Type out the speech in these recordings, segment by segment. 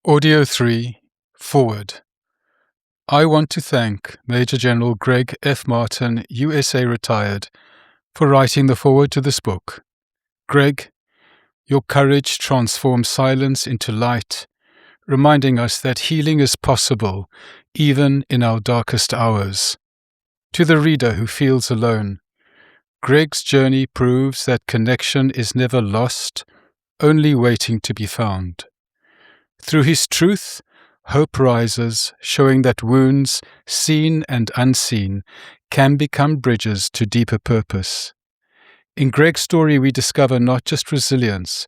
Audio 3, Forward. I want to thank Major General Gregg F. Martin, USA retired, for writing the foreword to this book. Gregg, your courage transforms silence into light, reminding us that healing is possible even in our darkest hours. To the reader who feels alone, Gregg's journey proves that connection is never lost, only waiting to be found. Through his truth, hope rises, showing that wounds, seen and unseen, can become bridges to deeper purpose. In Gregg's story, we discover not just resilience,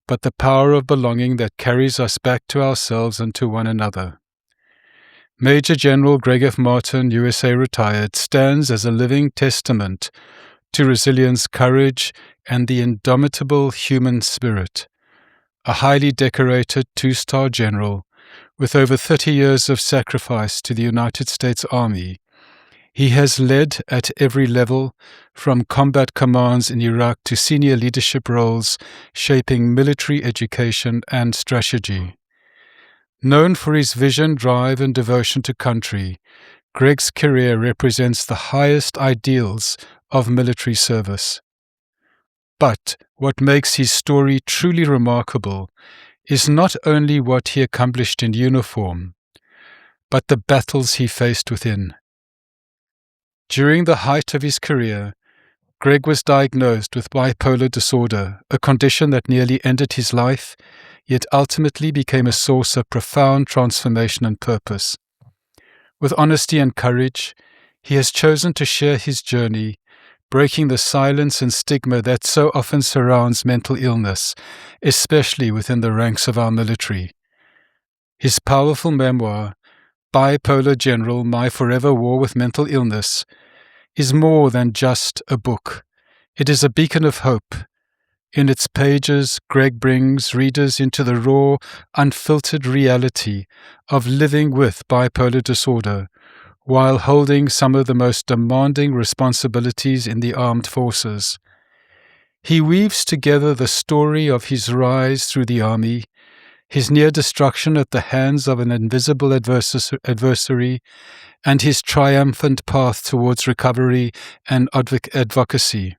but the power of belonging that carries us back to ourselves and to one another. Major General Gregg F. Martin, USA retired, stands as a living testament to resilience, courage, and the indomitable human spirit. A highly decorated two-star general with over 30 years of sacrifice to the United States Army, he has led at every level, from combat commands in Iraq to senior leadership roles, shaping military education and strategy. Known for his vision, drive, and devotion to country, Gregg's career represents the highest ideals of military service. But what makes his story truly remarkable is not only what he accomplished in uniform, but the battles he faced within. During the height of his career, Gregg was diagnosed with bipolar disorder, a condition that nearly ended his life, yet ultimately became a source of profound transformation and purpose. With honesty and courage, he has chosen to share his journey, breaking the silence and stigma that so often surrounds mental illness, especially within the ranks of our military. His powerful memoir, Bipolar General: My Forever War with Mental Illness, is more than just a book. It is a beacon of hope. In its pages, Gregg brings readers into the raw, unfiltered reality of living with bipolar disorder, while holding some of the most demanding responsibilities in the armed forces. He weaves together the story of his rise through the army, his near destruction at the hands of an invisible adversary, and his triumphant path towards recovery and advocacy.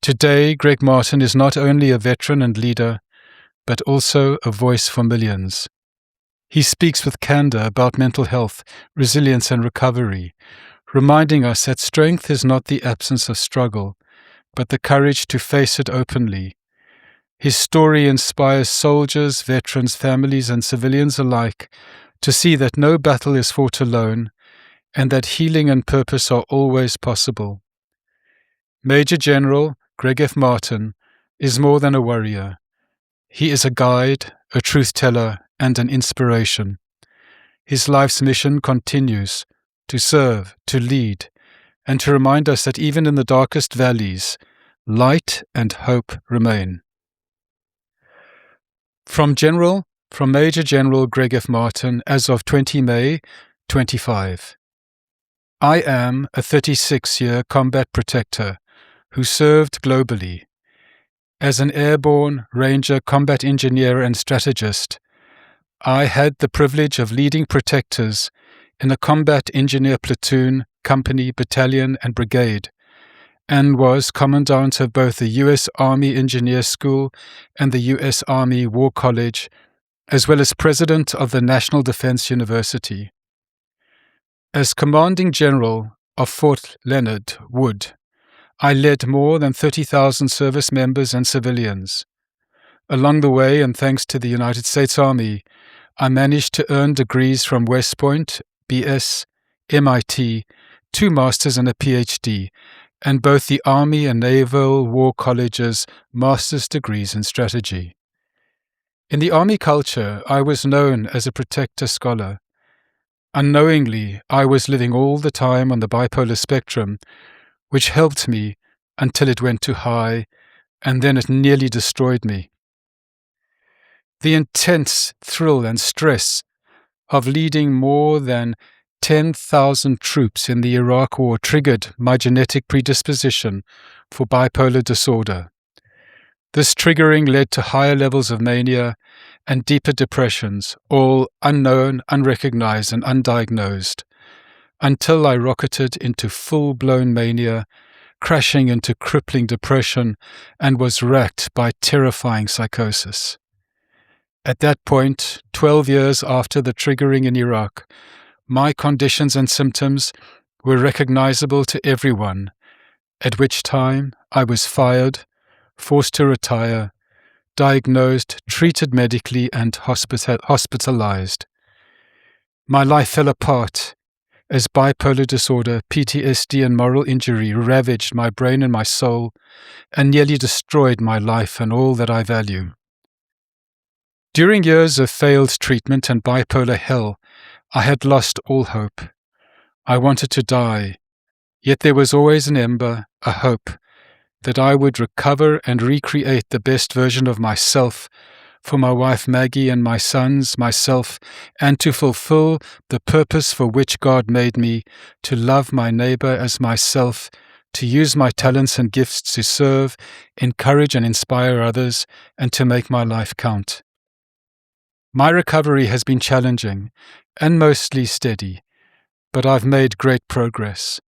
Today, Gregg Martin is not only a veteran and leader, but also a voice for millions. He speaks with candor about mental health, resilience, and recovery, reminding us that strength is not the absence of struggle, but the courage to face it openly. His story inspires soldiers, veterans, families, and civilians alike to see that no battle is fought alone, and that healing and purpose are always possible. Major General Gregg F. Martin is more than a warrior. He is a guide, a truth teller, and an inspiration. His life's mission continues to serve, to lead, and to remind us that even in the darkest valleys, light and hope remain. From Major General Gregg F. Martin, as of 20 May 25. I am a 36-year combat protector who served globally. As an airborne, ranger, combat engineer, and strategist, I had the privilege of leading protectors in a combat engineer platoon, company, battalion, and brigade, and was commandant of both the U.S. Army Engineer School and the U.S. Army War College, as well as president of the National Defense University. As commanding general of Fort Leonard Wood, I led more than 30,000 service members and civilians. Along the way, and thanks to the United States Army, I managed to earn degrees from West Point, BS, MIT, 2 masters and a PhD, and both the Army and Naval War College's master's degrees in strategy. In the Army culture, I was known as a protector scholar. Unknowingly, I was living all the time on the bipolar spectrum, which helped me until it went too high, and then it nearly destroyed me. The intense thrill and stress of leading more than 10,000 troops in the Iraq War triggered my genetic predisposition for bipolar disorder. This triggering led to higher levels of mania and deeper depressions, all unknown, unrecognized, and undiagnosed, until I rocketed into full-blown mania, crashing into crippling depression, and was racked by terrifying psychosis. At that point, 12 years after the triggering in Iraq, my conditions and symptoms were recognizable to everyone, at which time I was fired, forced to retire, diagnosed, treated medically, and hospitalized. My life fell apart as bipolar disorder, PTSD, and moral injury ravaged my brain and my soul and nearly destroyed my life and all that I value. During years of failed treatment and bipolar hell, I had lost all hope. I wanted to die, yet there was always an ember, a hope, that I would recover and recreate the best version of myself for my wife Maggie and my sons, myself, and to fulfill the purpose for which God made me, to love my neighbor as myself, to use my talents and gifts to serve, encourage and inspire others, and to make my life count. My recovery has been challenging and mostly steady, but I've made great progress.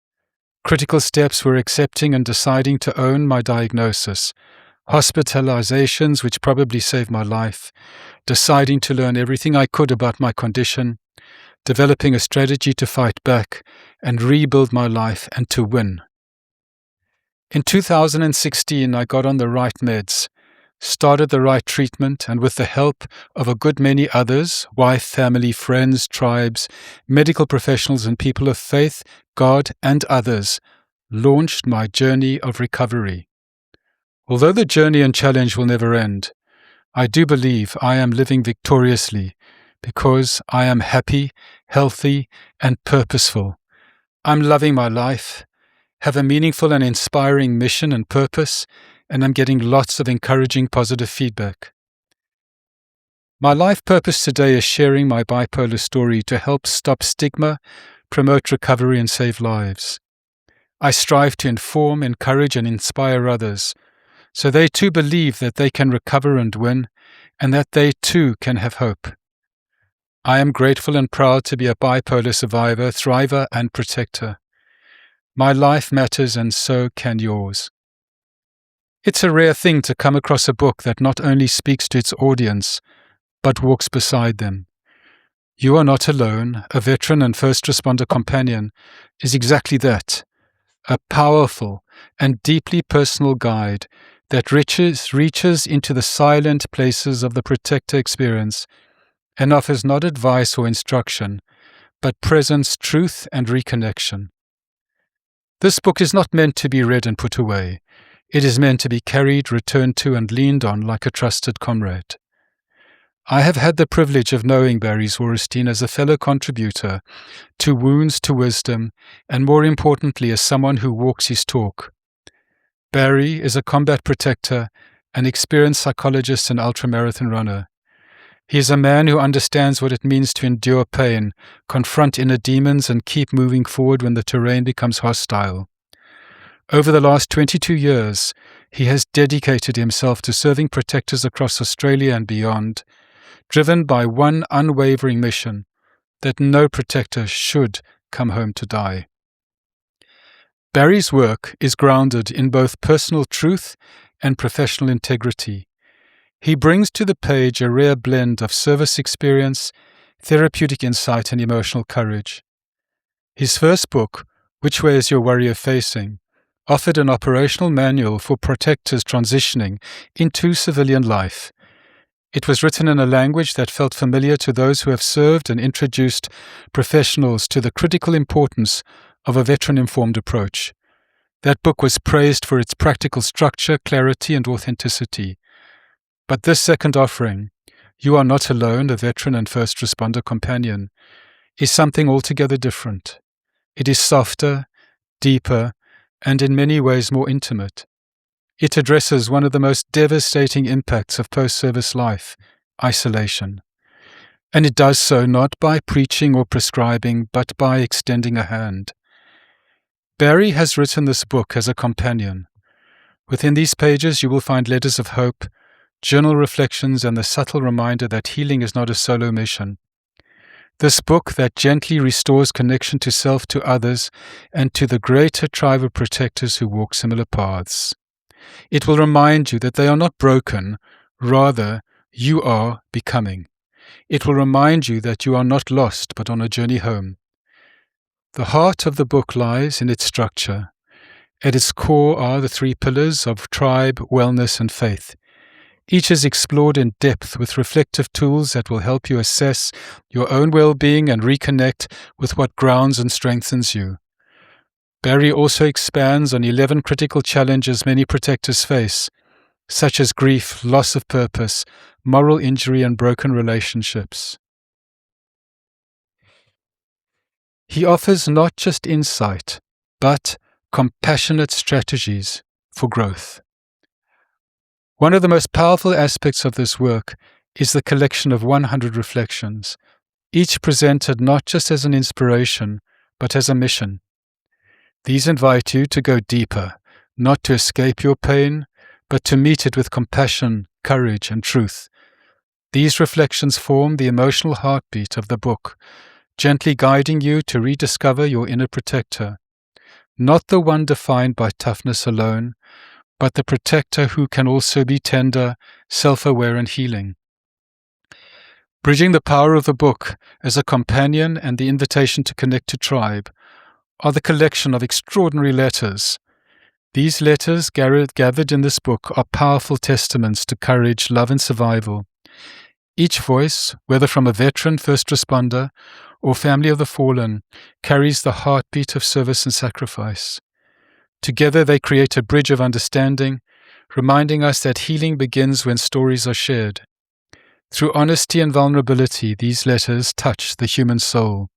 Critical steps were accepting and deciding to own my diagnosis, hospitalizations which probably saved my life, deciding to learn everything I could about my condition, developing a strategy to fight back and rebuild my life and to win. In 2016, I got on the right meds, started the right treatment, and with the help of a good many others, wife, family, friends, tribes, medical professionals, and people of faith, God, and others, launched my journey of recovery. Although the journey and challenge will never end, I do believe I am living victoriously because I am happy, healthy, and purposeful. I'm loving my life, have a meaningful and inspiring mission and purpose, and I'm getting lots of encouraging positive feedback. My life purpose today is sharing my bipolar story to help stop stigma, promote recovery, and save lives. I strive to inform, encourage, and inspire others, so they too believe that they can recover and win, and that they too can have hope. I am grateful and proud to be a bipolar survivor, thriver, and protector. My life matters, and so can yours. It's a rare thing to come across a book that not only speaks to its audience, but walks beside them. You Are Not Alone, a veteran and first responder companion, is exactly that, a powerful and deeply personal guide that reaches into the silent places of the protector experience and offers not advice or instruction, but presence, truth, and reconnection. This book is not meant to be read and put away. It is meant to be carried, returned to, and leaned on like a trusted comrade. I have had the privilege of knowing Barry Zwarenstein as a fellow contributor to Wounds to Wisdom, and more importantly, as someone who walks his talk. Barry is a combat protector, an experienced psychologist and ultramarathon runner. He is a man who understands what it means to endure pain, confront inner demons, and keep moving forward when the terrain becomes hostile. Over the last 22 years, he has dedicated himself to serving protectors across Australia and beyond, driven by one unwavering mission, that no protector should come home to die. Barry's work is grounded in both personal truth and professional integrity. He brings to the page a rare blend of service experience, therapeutic insight, and emotional courage. His first book, Which Way Is Your Warrior Facing?, offered an operational manual for protectors transitioning into civilian life. It was written in a language that felt familiar to those who have served and introduced professionals to the critical importance of a veteran-informed approach. That book was praised for its practical structure, clarity, and authenticity. But this second offering, You Are Not Alone, a veteran and first responder companion, is something altogether different. It is softer, deeper, and in many ways more intimate. It addresses one of the most devastating impacts of post-service life, isolation. And it does so not by preaching or prescribing, but by extending a hand. Barry has written this book as a companion. Within these pages you will find letters of hope, journal reflections, and the subtle reminder that healing is not a solo mission. This book that gently restores connection to self, to others, and to the greater tribe of protectors who walk similar paths. It will remind you that they are not broken, rather, you are becoming. It will remind you that you are not lost, but on a journey home. The heart of the book lies in its structure. At its core are the three pillars of tribe, wellness, and faith. Each is explored in depth with reflective tools that will help you assess your own well-being and reconnect with what grounds and strengthens you. Barry also expands on 11 critical challenges many protectors face, such as grief, loss of purpose, moral injury, and broken relationships. He offers not just insight, but compassionate strategies for growth. One of the most powerful aspects of this work is the collection of 100 reflections, each presented not just as an inspiration, but as a mission. These invite you to go deeper, not to escape your pain, but to meet it with compassion, courage, and truth. These reflections form the emotional heartbeat of the book, gently guiding you to rediscover your inner protector, not the one defined by toughness alone, but the protector who can also be tender, self-aware, and healing. Bridging the power of the book as a companion and the invitation to connect to tribe are the collection of extraordinary letters. These letters gathered in this book are powerful testaments to courage, love, and survival. Each voice, whether from a veteran first responder or family of the fallen, carries the heartbeat of service and sacrifice. Together they create a bridge of understanding, reminding us that healing begins when stories are shared. Through honesty and vulnerability, these letters touch the human soul.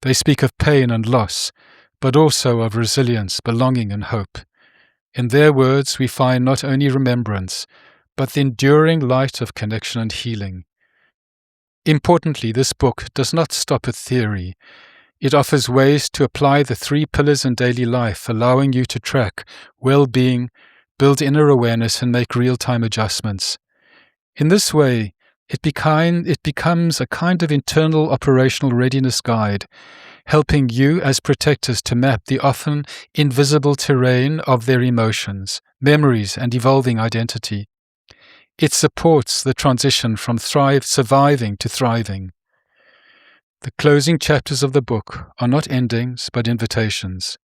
They speak of pain and loss, but also of resilience, belonging, and hope. In their words, we find not only remembrance, but the enduring light of connection and healing. Importantly, this book does not stop at theory. It offers ways to apply the three pillars in daily life, allowing you to track well-being, build inner awareness, and make real-time adjustments. In this way, it becomes a kind of internal operational readiness guide, helping you as protectors to map the often invisible terrain of their emotions, memories, and evolving identity. It supports the transition from surviving to thriving. The closing chapters of the book are not endings, but invitations.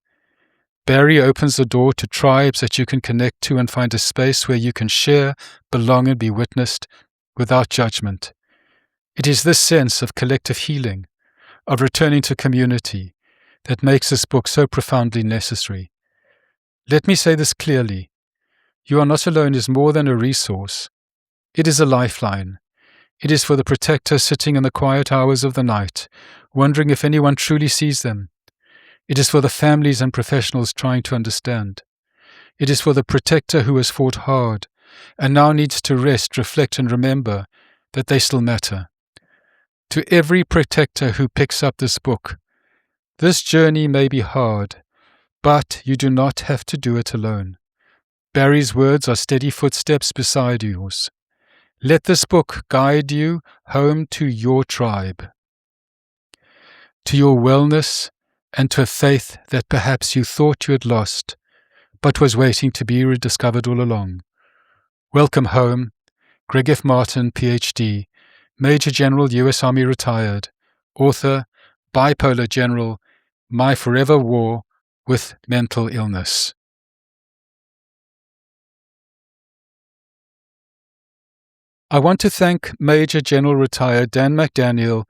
Barry opens the door to tribes that you can connect to and find a space where you can share, belong, and be witnessed without judgment. It is this sense of collective healing, of returning to community, that makes this book so profoundly necessary. Let me say this clearly. You Are Not Alone is more than a resource. It is a lifeline. It is for the protector sitting in the quiet hours of the night, wondering if anyone truly sees them. It is for the families and professionals trying to understand. It is for the protector who has fought hard and now needs to rest, reflect, and remember that they still matter. To every protector who picks up this book, this journey may be hard, but you do not have to do it alone. Barry's words are steady footsteps beside yours. Let this book guide you home to your tribe, to your wellness, and to a faith that perhaps you thought you had lost, but was waiting to be rediscovered all along. Welcome home, Gregg F. Martin, Ph.D., Major General, U.S. Army retired, author, bipolar general, My Forever War with Mental Illness. I want to thank Major General Retired Dan McDaniel,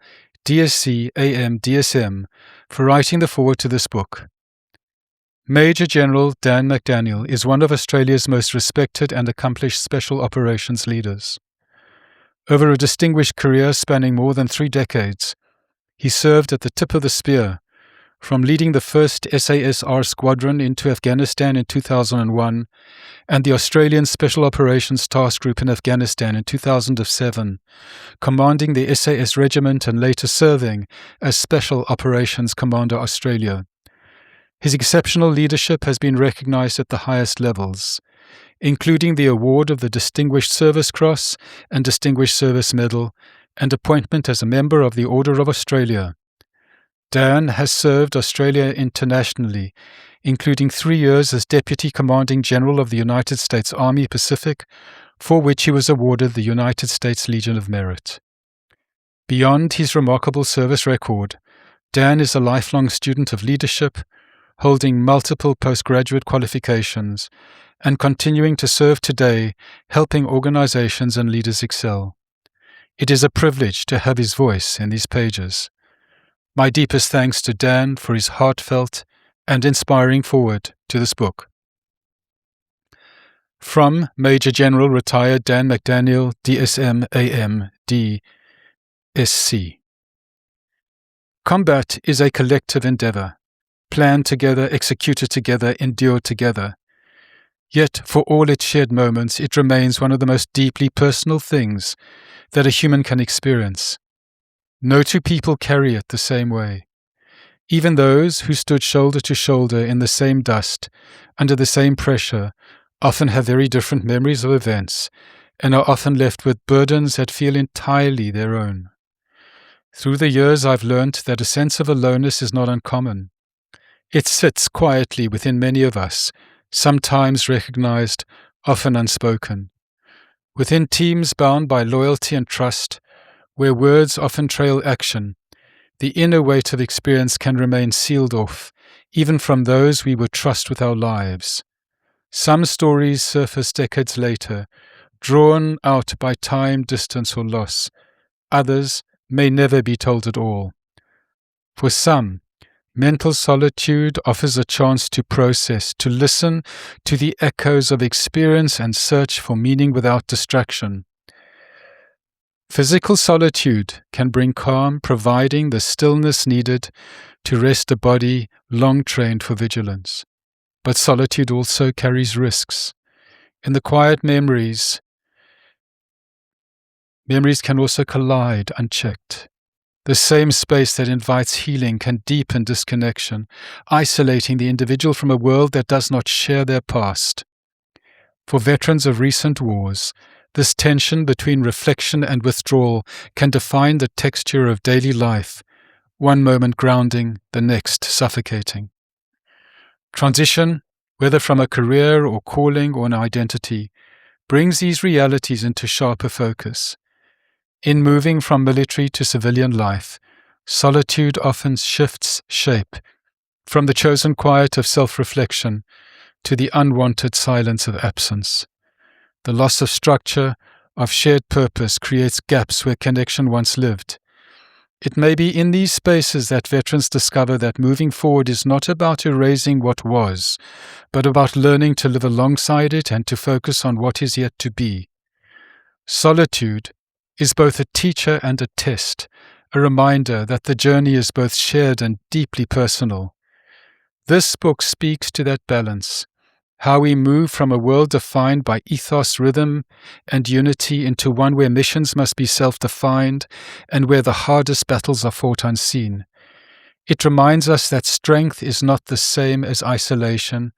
DSC, AM, DSM, for writing the foreword to this book. Major General Dan McDaniel is one of Australia's most respected and accomplished special operations leaders. Over a distinguished career spanning more than 3 decades, he served at the tip of the spear, from leading the 1st SASR Squadron into Afghanistan in 2001 and the Australian Special Operations Task Group in Afghanistan in 2007, commanding the SAS Regiment and later serving as Special Operations Commander Australia. His exceptional leadership has been recognized at the highest levels. including the award of the Distinguished Service Cross and Distinguished Service Medal, and appointment as a member of the Order of Australia. Dan has served Australia internationally, including 3 years as Deputy Commanding General of the United States Army Pacific, for which he was awarded the United States Legion of Merit. Beyond his remarkable service record, Dan is a lifelong student of leadership, holding multiple postgraduate qualifications, and continuing to serve today, helping organizations and leaders excel. It is a privilege to have his voice in these pages. My deepest thanks to Dan for his heartfelt and inspiring foreword to this book. From Major General Retired Dan McDaniel DSM AM DSC. Combat is a collective endeavor, planned together, executed together, endured together. Yet, for all its shared moments, it remains one of the most deeply personal things that a human can experience. No two people carry it the same way. Even those who stood shoulder to shoulder in the same dust, under the same pressure, often have very different memories of events, and are often left with burdens that feel entirely their own. Through the years, I've learnt that a sense of aloneness is not uncommon. It sits quietly within many of us, sometimes recognized, often unspoken. Within teams bound by loyalty and trust, where words often trail action, the inner weight of experience can remain sealed off, even from those we would trust with our lives. Some stories surface decades later, drawn out by time, distance, or loss. Others may never be told at all. For some, mental solitude offers a chance to process, to listen to the echoes of experience and search for meaning without distraction. Physical solitude can bring calm, providing the stillness needed to rest a body long trained for vigilance. But solitude also carries risks. In the quiet memories can also collide unchecked. The same space that invites healing can deepen disconnection, isolating the individual from a world that does not share their past. For veterans of recent wars, this tension between reflection and withdrawal can define the texture of daily life, one moment grounding, the next suffocating. Transition, whether from a career or calling or an identity, brings these realities into sharper focus. In moving from military to civilian life, solitude often shifts shape, from the chosen quiet of self-reflection to the unwanted silence of absence. The loss of structure, of shared purpose, creates gaps where connection once lived. It may be in these spaces that veterans discover that moving forward is not about erasing what was, but about learning to live alongside it and to focus on what is yet to be. Solitude is both a teacher and a test, a reminder that the journey is both shared and deeply personal. This book speaks to that balance, how we move from a world defined by ethos, rhythm, and unity into one where missions must be self-defined and where the hardest battles are fought unseen. It reminds us that strength is not the same as isolation,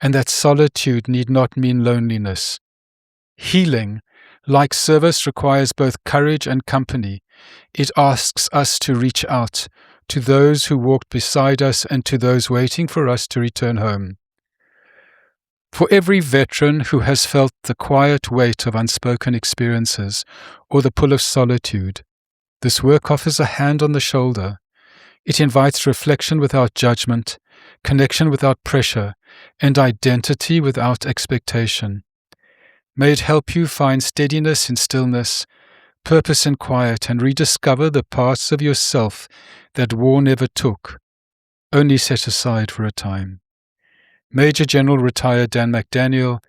and that solitude need not mean loneliness. Healing, like service, requires both courage and company. It asks us to reach out to those who walked beside us and to those waiting for us to return home. For every veteran who has felt the quiet weight of unspoken experiences or the pull of solitude, this work offers a hand on the shoulder. It invites reflection without judgment, connection without pressure, and identity without expectation. May it help you find steadiness in stillness, purpose in quiet, and rediscover the parts of yourself that war never took, only set aside for a time. Major General Retired Dan McDaniel,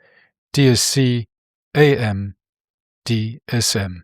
DSC, AM, DSM.